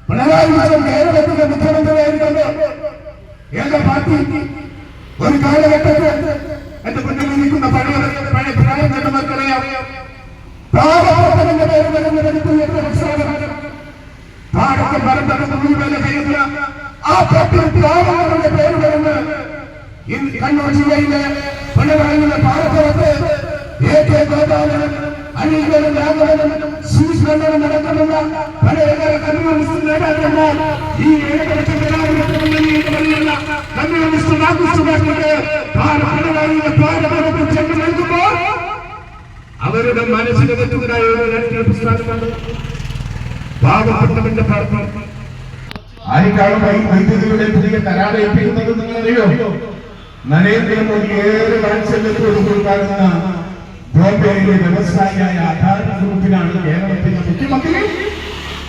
പിണറായി വിജയൻ കേരളത്തിലെ മുഖ്യമന്ത്രിയായിരുന്നു. എന്റെ പാർട്ടി ഒരു കാലഘട്ടത്തിൽ എന്റെ മുന്നിൽ നിൽക്കുന്ന പഴയ പ്രായം ചെന്നവർക്കറിയാം. പാവപ്പെട്ടവന്റെ പേര് വരുന്നതെടുത്ത് എത്ര പ്രക്ഷോഭനം താഴത്തെ ഭരതന്റെ മുഴുവൻ ചെയ്യുന്ന ആ പാർട്ടിയിൽ പാവങ്ങളുടെ പേര് വരുന്ന കണ്ണൂർ ജില്ലയിലെ പിണറായിയുടെ പാലപ്പുറത്ത് AK ഗോപാലനും അണികളും രാഘവനും ശ്രീകണ്ഠനും നടത്തുന്ന പലതര കമ്മ്യൂണിസ്റ്റ് നേതാക്കന്മാർ ഈ കമ്മ്യൂണിസ്റ്റ് മാർക്സിസ്റ്റുകാർക്ക് പിണറായിയുടെ പാലപ്പുറത്ത് ചെന്ന് നൽകുമ്പോൾ അവരുടെ മനസ്സിലെത്തുന്നതായ ഒരു രാഷ്ട്രീയ പ്രസ്ഥാനമാണ് പാവപ്പെട്ടവന്റെ പാർട്ടി. ആയിക്കാളുമായി വൈദ്യുതിയുടെ പുതിയ കരാർ ഏൽപ്പിക്കുന്നത് നിങ്ങളറിയോ? നരേന്ദ്രമോദി ഏറെ വാത്സല്യത്തോട് കൊടുക്കാറുന്ന ബോംബെയിലെ വ്യവസായിയായ അദാനി ഗ്രൂപ്പിനാണ് കേരളത്തിലെ മുഖ്യമന്ത്രി.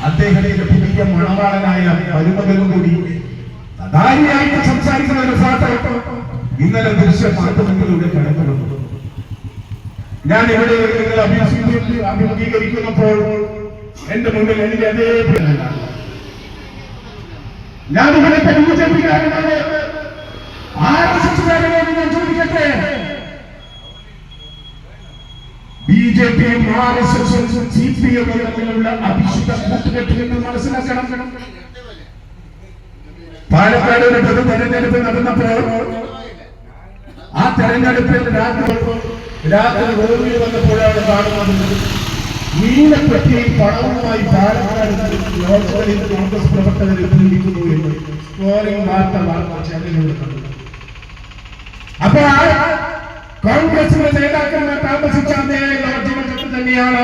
അദ്ദേഹത്തിന്റെ പുതിയ മണവാളനായ മരുമകനും കൂടി അദാനിയായിട്ട് സംസാരിക്കുന്ന ഒരു ഫോട്ടോ ഇന്നലെ ദൃശ്യ മാധ്യമങ്ങളിലൂടെ കടന്നു. ഞാൻ ഇവിടെ നിങ്ങൾ അഭിമുഖീകരിക്കുന്നപ്പോൾ എന്റെ മുന്നിൽ എനിക്ക് അതേ ഞാനിവിടെ BJP-കാരനാണ്, RSS-കാരനാണ്. ഞാൻ ചോദിക്കട്ടെ, BJP-യും RSS-ഉം CPM തമ്മിലുള്ള അഭിഷിക്ത കൂട്ടുകെട്ടിൽ നിന്ന് മനസ്സിലാക്കണം. പാലക്കാട് ഒരു പൊതു തെരഞ്ഞെടുപ്പ് നടന്നപ്പോൾ ആ തെരഞ്ഞെടുപ്പിൽ രാത്രി റോഡിൽ വന്നപ്പോഴാണ് കാണുന്നത് നീലപ്പെട്ടി പണവുമായി പാലക്കാട് ലോക്സഭയിൽ കോൺഗ്രസ് പ്രവർത്തകരെ ഉപയോഗിക്കുന്നു എന്ന് സ്കോറിംഗ് വാർത്ത ചാനലിലൂടെ കണ്ടു. അപ്പൊ കോൺഗ്രസിന്റെ നേതാക്കന്മാർ താമസിച്ച അതേ ലോഡ്ജിൽ തന്നെയാണ്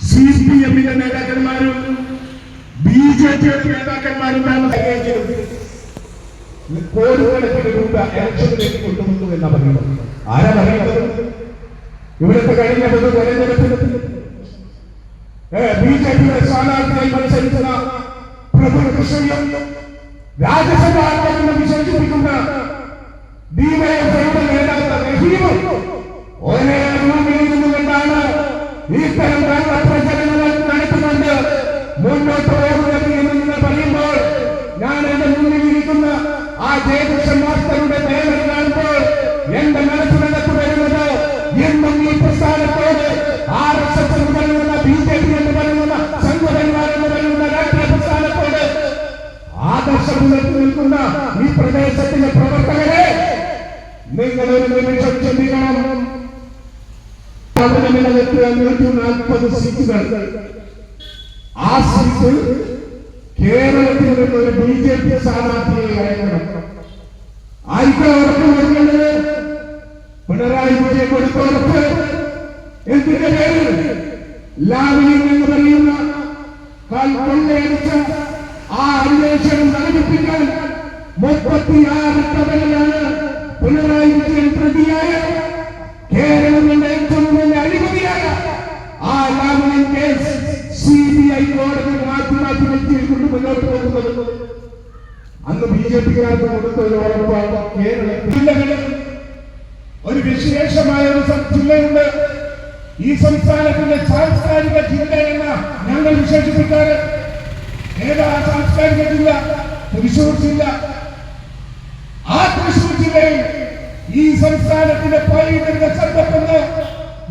CPM-ന്റെ നേതാക്കന്മാരും BJP-യുടെ നേതാക്കന്മാരും താമസിക്കുന്നത്. കോടിക്കണക്കിന് രൂപ ഇലക്ഷനിലേക്ക് കൊണ്ടുവന്നു എന്നാ പറയുന്നത്. ആരാ പറയുന്നത്? ഇവിടുത്തെ കഴിഞ്ഞ പൊതു തെരഞ്ഞെടുപ്പിൽ BJP-യുടെ സ്ഥാനാർത്ഥിയായി മത്സരിക്കുന്ന പ്രഭു കൃഷ്ണയും രാജ്യസഭാ അംഗമെന്ന് വിശേഷിപ്പിക്കുന്ന DYFI-യുടെ നേതാവ് റഹീമും ഒരേ റൂമിൽ നിന്നുകൊണ്ടാണ് ഇത്തരം പ്രചരണങ്ങൾ നടത്തുന്നുണ്ട് മുന്നോട്ട് പോകുന്നത് എന്ന് നിങ്ങൾ പറയുമ്പോൾ ഞാൻ എന്റെ മുന്നിൽ ഇരിക്കുന്ന ആ ജയകൃഷ്ണൻ മാസ്റ്ററുടെ പേര് കാണുമ്പോൾ എന്റെ മനസ്സിനകത്ത് വരുന്നത് എന്നും ഈ പ്രസ്ഥാനത്തോട് RSS എന്ന് പറയുന്ന BJP എന്ന് പറയുന്ന സംഘടനമാർ എന്ന് പറയുന്ന രാഷ്ട്രീയ പ്രസ്ഥാനത്തോട് ആദർശം പുലർത്തി നിൽക്കുന്ന ഈ പ്രദേശത്തിലെ പ്രവർത്തകരെ നിങ്ങൾ ഒരു നിമിഷം ചിന്തിക്കണം. 140 സീറ്റുകൾ. ആ സീറ്റിൽ കേരളത്തിൽ നിന്നൊരു BJP സ്ഥാനാർത്ഥിയെ അയക്കണം. ആയിരം ഉറപ്പ് വരുന്നത് പിണറായി വിജയൻ കൊടുത്ത ഉറപ്പ് എന്തിന്റെ പേരിൽ? ലാവലിൻ എന്ന് പറയുന്ന കൊള്ളയടിച്ച ആ അന്വേഷണം നടത്തിപ്പിക്കാൻ 36 തവണയാണ് പിണറായി വിജയൻ പ്രതിയായ കേരളത്തിന്റെ ഏറ്റവും വലിയ അഴിമതിയായ ആ ലാവലിൻ കേസ് CBI കോടതി മാറ്റി വെച്ചുകൊണ്ട് മുന്നോട്ട് പോകുന്നത്. അന്ന് BJP-കാർക്ക് കൊടുത്ത ഒരു ഉറപ്പാണ് കേരളത്തിൽ ഒരു വിശേഷമായ ഒരു ജില്ലയുണ്ട്. ഈ സംസ്ഥാനത്തിന്റെ സാംസ്കാരിക ജില്ല എന്ന ഞങ്ങൾ വിശേഷിപ്പിക്കാറ്. ഏതാ സാംസ്കാരിക ജില്ല? തൃശൂർ ജില്ല. ആ തൃശൂർ ജില്ലയിൽ ഈ സംസ്ഥാനത്തിന്റെ പൈതൃക സമ്പത്തെന്ന്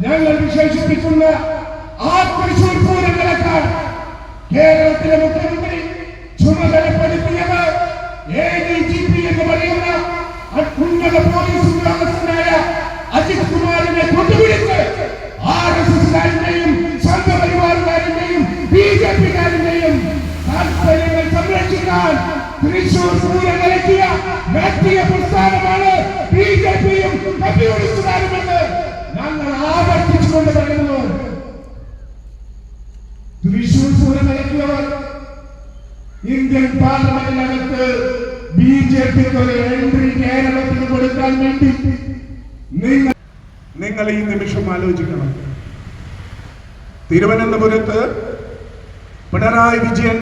ഞങ്ങൾ വിശേഷിപ്പിക്കുന്ന ആ തൃശൂർ പൂരങ്ങളെക്കാൾ കേരളത്തിലെ മുഖ്യമന്ത്രി ചുമതലപ്പെടുത്തിയത് ADGP എന്ന് പറയുന്ന ഉന്നത പോലീസ് ഉദ്യോഗസ്ഥനായ അജിത് കുമാറിനെ കൊണ്ടുപിടിച്ച് RSS-കാരന്റെയും സംഘപരിവാറുകാരന്റെയും BJP-കാരന്റെയും താൽപര്യങ്ങൾ സംരക്ഷിക്കാൻ തൃശൂർ പൂരങ്ങളെത്തിയ രാഷ്ട്രീയ പ്രസ്ഥാനമാണ് BJP-യും കമ്മ്യൂണിസ്റ്റുകാരുമെന്ന് ഞങ്ങൾ ആവർത്തിച്ചുകൊണ്ട് പറയുന്നു. തൃശൂർ പൂരങ്ങളെത്തിയവർ ഇന്ത്യൻ പാർലമെന്റിനകത്ത് BJP-ക്ക് ഒരു എൻട്രി കേരളത്തിന് കൊടുക്കാൻ വേണ്ടി നിങ്ങൾ ഈ നിമിഷം ആലോചിക്കണം. തിരുവനന്തപുരത്ത് പിണറായി വിജയൻ